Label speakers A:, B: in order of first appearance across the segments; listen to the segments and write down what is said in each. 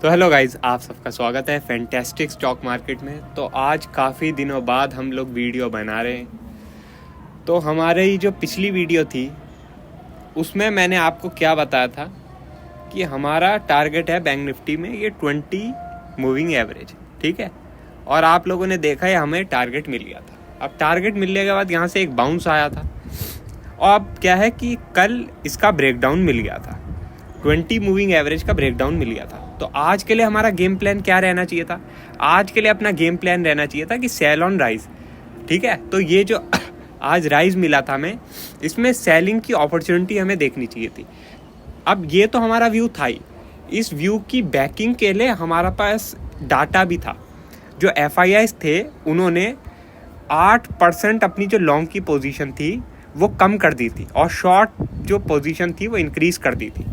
A: तो hello guys, आप सबका स्वागत है फैंटास्टिक स्टॉक मार्केट में। तो आज काफ़ी दिनों बाद हम लोग वीडियो बना रहे हैं। तो हमारी जो पिछली वीडियो थी उसमें मैंने आपको क्या बताया था कि हमारा टारगेट है बैंक निफ्टी में ये 20 मूविंग एवरेज, ठीक है। और आप लोगों ने देखा है हमें टारगेट मिल गया था। अब टारगेट मिलने के बाद यहाँ से एक बाउंस आया था और अब क्या है कि कल इसका ब्रेकडाउन मिल गया था, 20 मूविंग एवरेज का ब्रेकडाउन मिल गया था। तो आज के लिए हमारा गेम प्लान क्या रहना चाहिए था? आज के लिए अपना गेम प्लान रहना चाहिए था कि सेल ऑन राइज, ठीक है। तो ये जो आज राइज मिला था हमें, इसमें सेलिंग की अपॉर्चुनिटी हमें देखनी चाहिए थी। अब ये तो हमारा व्यू था ही, इस व्यू की बैकिंग के लिए हमारा पास डाटा भी था। जो FIIs थे उन्होंने 8% अपनी जो लॉन्ग की पोजीशन थी वो कम कर दी थी और शॉर्ट जो पोजीशन थी वो इंक्रीज कर दी थी।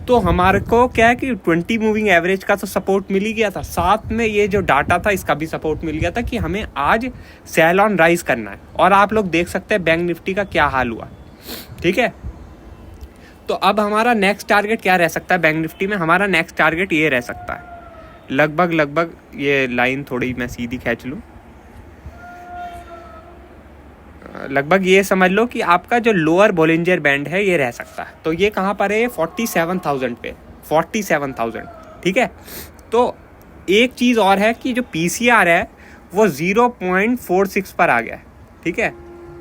A: तो हमारे को क्या है कि 20 मूविंग एवरेज का तो सपोर्ट मिल ही गया था, साथ में ये जो डाटा था इसका भी सपोर्ट मिल गया था कि हमें आज सेल ऑन राइज करना है। और आप लोग देख सकते हैं बैंक निफ्टी का क्या हाल हुआ, ठीक है। तो अब हमारा नेक्स्ट टारगेट क्या रह सकता है बैंक निफ्टी में? हमारा नेक्स्ट टारगेट ये रह सकता है, लगभग ये लाइन थोड़ी मैं सीधी खींच लूँ, लगभग ये समझ लो कि आपका जो लोअर बोलिंजर बैंड है ये रह सकता है। तो ये कहाँ पर है? 47,000 पे, 47,000, ठीक है। तो एक चीज़ और है कि जो PCR है वो 0.46 पर आ गया है, ठीक है,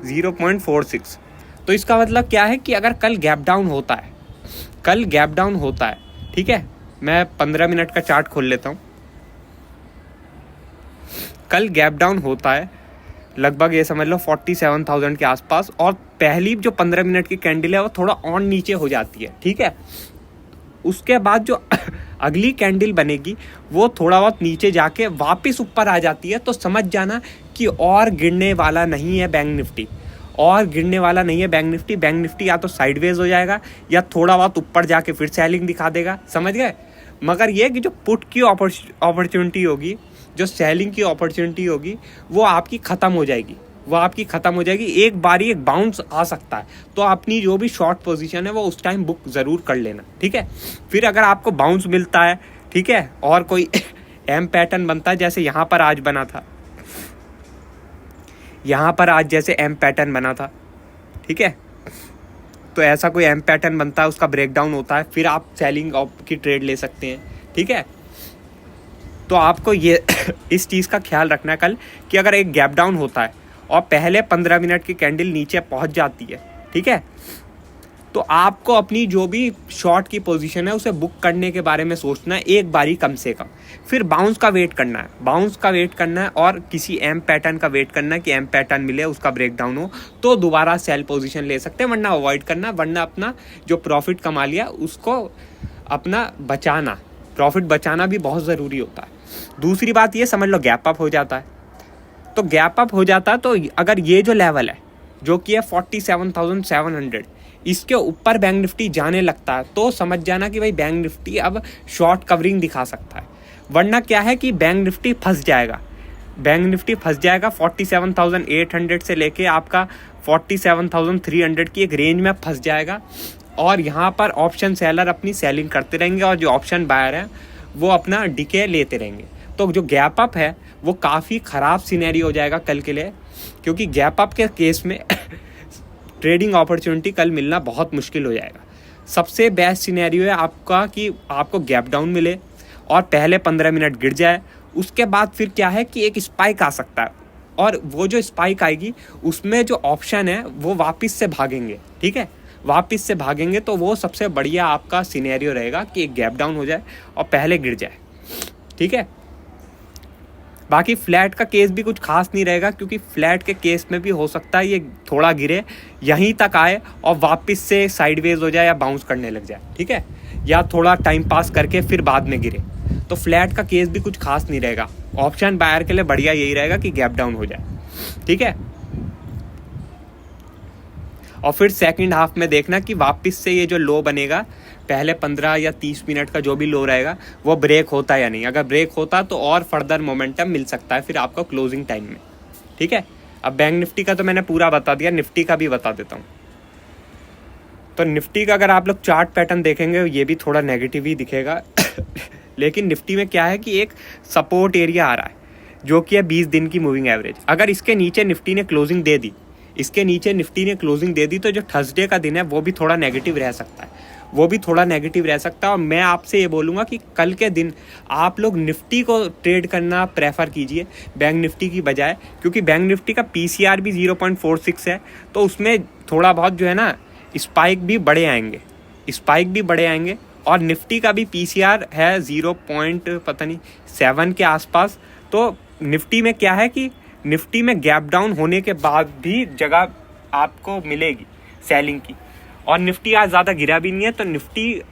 A: 0.46। तो इसका मतलब क्या है कि अगर कल गैप डाउन होता है, कल गैप डाउन होता है, ठीक है, मैं 15 मिनट का चार्ट खोल लेता हूँ। कल गैप डाउन होता है लगभग ये समझ लो 47,000 के आसपास, और पहली जो 15 मिनट की कैंडल है वो थोड़ा ऑन नीचे हो जाती है, ठीक है। उसके बाद जो अगली कैंडल बनेगी वो थोड़ा बहुत नीचे जाके वापस ऊपर आ जाती है। तो समझ जाना कि और गिरने वाला नहीं है बैंक निफ्टी, और गिरने वाला नहीं है बैंक निफ्टी। बैंक निफ्टी या तो साइडवेज हो जाएगा या थोड़ा बहुत ऊपर जाके फिर सेलिंग दिखा देगा, समझ गए। मगर ये कि जो पुट की अपॉर्चुनिटी होगी, जो सेलिंग की अपॉर्चुनिटी होगी वो आपकी ख़त्म हो जाएगी, वो आपकी ख़त्म हो जाएगी। एक बारी एक बाउंस आ सकता है, तो अपनी जो भी शॉर्ट पोजीशन है वो उस टाइम बुक ज़रूर कर लेना, ठीक है। फिर अगर आपको बाउंस मिलता है, ठीक है, और कोई एम पैटर्न बनता है जैसे यहाँ पर आज बना था, यहाँ पर आज जैसे एम पैटर्न बना था, ठीक है, तो ऐसा कोई एम पैटर्न बनता है, उसका ब्रेकडाउन होता है, फिर आप सेलिंग की ट्रेड ले सकते हैं, ठीक है। तो आपको ये इस चीज़ का ख्याल रखना है कल कि अगर एक गैप डाउन होता है और पहले 15 मिनट की कैंडल नीचे पहुंच जाती है, ठीक है, तो आपको अपनी जो भी शॉर्ट की पोजीशन है उसे बुक करने के बारे में सोचना है एक बारी कम से कम। फिर बाउंस का वेट करना है, बाउंस का वेट करना है, और किसी एम पैटर्न का वेट करना है कि एम पैटर्न मिले, उसका ब्रेकडाउन हो तो दोबारा सेल पोजीशन ले सकते हैं, वरना अवॉइड करना, वरना अपना जो प्रॉफिट कमा लिया उसको अपना बचाना, प्रॉफिट बचाना भी बहुत ज़रूरी होता है। दूसरी बात ये समझ लो, गैप अप हो जाता है, तो गैप अप हो जाता है तो अगर ये जो लेवल है जो कि है 47,700, इसके ऊपर बैंक निफ्टी जाने लगता है तो समझ जाना कि भाई बैंक निफ्टी अब शॉर्ट कवरिंग दिखा सकता है। वरना क्या है कि बैंक निफ्टी फंस जाएगा, बैंक निफ्टी फंस जाएगा 47,800 से लेके आपका 47,300 की एक रेंज में फंस जाएगा, और यहाँ पर ऑप्शन सेलर अपनी सेलिंग करते रहेंगे और जो ऑप्शन बायर हैं वो अपना डिके लेते रहेंगे। तो जो गैप अप है वो काफ़ी ख़राब सिनेरियो हो जाएगा कल के लिए, क्योंकि गैप अप के केस में ट्रेडिंग अपॉर्चुनिटी कल मिलना बहुत मुश्किल हो जाएगा। सबसे बेस्ट सिनेरियो है आपका कि आपको गैप डाउन मिले और पहले 15 मिनट गिर जाए, उसके बाद फिर क्या है कि एक स्पाइक आ सकता है, और वो जो स्पाइक आएगी उसमें जो ऑप्शन है वो वापस से भागेंगे, ठीक है, वापस से भागेंगे। तो वो सबसे बढ़िया आपका सिनेरियो रहेगा कि एक गैप डाउन हो जाए और पहले गिर जाए, ठीक है। बाकी फ्लैट का केस भी कुछ खास नहीं रहेगा, क्योंकि फ्लैट के केस में भी हो सकता है ये थोड़ा गिरे, यहीं तक आए और वापस से साइडवेज हो जाए या बाउंस करने लग जाए, ठीक है, या थोड़ा टाइम पास करके फिर बाद में गिरे। तो फ्लैट का केस भी कुछ खास नहीं रहेगा। ऑप्शन बायर के लिए बढ़िया यही रहेगा कि गैप डाउन हो जाए, ठीक है। और फिर सेकंड हाफ में देखना कि वापस से ये जो लो बनेगा पहले 15 या 30 मिनट का जो भी लो रहेगा वो ब्रेक होता है या नहीं। अगर ब्रेक होता तो और फर्दर मोमेंटम मिल सकता है फिर आपको क्लोजिंग टाइम में, ठीक है। अब बैंक निफ्टी का तो मैंने पूरा बता दिया, निफ्टी का भी बता देता हूँ। तो निफ्टी का अगर आप लोग चार्ट पैटर्न देखेंगे ये भी थोड़ा नेगेटिव ही दिखेगा लेकिन निफ्टी में क्या है कि एक सपोर्ट एरिया आ रहा है जो कि है 20 दिन की मूविंग एवरेज। अगर इसके नीचे निफ्टी ने क्लोजिंग दे दी, इसके नीचे निफ्टी ने क्लोजिंग दे दी, तो जो थर्सडे का दिन है वो भी थोड़ा नेगेटिव रह सकता है, वो भी थोड़ा नेगेटिव रह सकता है। और मैं आपसे ये बोलूँगा कि कल के दिन आप लोग निफ्टी को ट्रेड करना प्रेफर कीजिए बैंक निफ्टी की बजाय, क्योंकि बैंक निफ्टी का पीसीआर भी 0.46 है, तो उसमें थोड़ा बहुत जो है ना स्पाइक भी बड़े आएंगे, स्पाइक भी बड़े आएंगे। और निफ्टी का भी पीसीआर है 0.7 के आसपास। तो निफ्टी में क्या है कि निफ्टी में गैप डाउन होने के बाद भी जगह आपको मिलेगी सेलिंग की, और निफ्टी आज ज़्यादा गिरा भी नहीं है। तो निफ्टी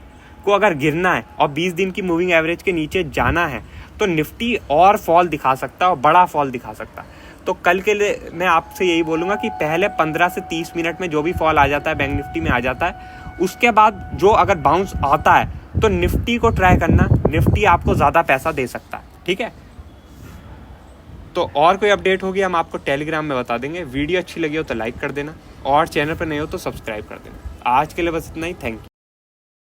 A: को अगर गिरना है और 20 दिन की मूविंग एवरेज के नीचे जाना है तो निफ्टी और फॉल दिखा सकता है, और बड़ा फॉल दिखा सकता है। तो कल के लिए मैं आपसे यही बोलूँगा कि पहले 15 से 30 मिनट में जो भी फॉल आ जाता है बैंक निफ्टी में आ जाता है, उसके बाद जो अगर बाउंस आता है तो निफ्टी को ट्राई करना, निफ्टी आपको ज़्यादा पैसा दे सकता है, ठीक है। तो और कोई अपडेट होगी हम आपको टेलीग्राम में बता देंगे। वीडियो अच्छी लगी हो तो लाइक कर देना, और चैनल पर नए हो तो सब्सक्राइब कर देना। आज के लिए बस इतना ही, थैंक यू।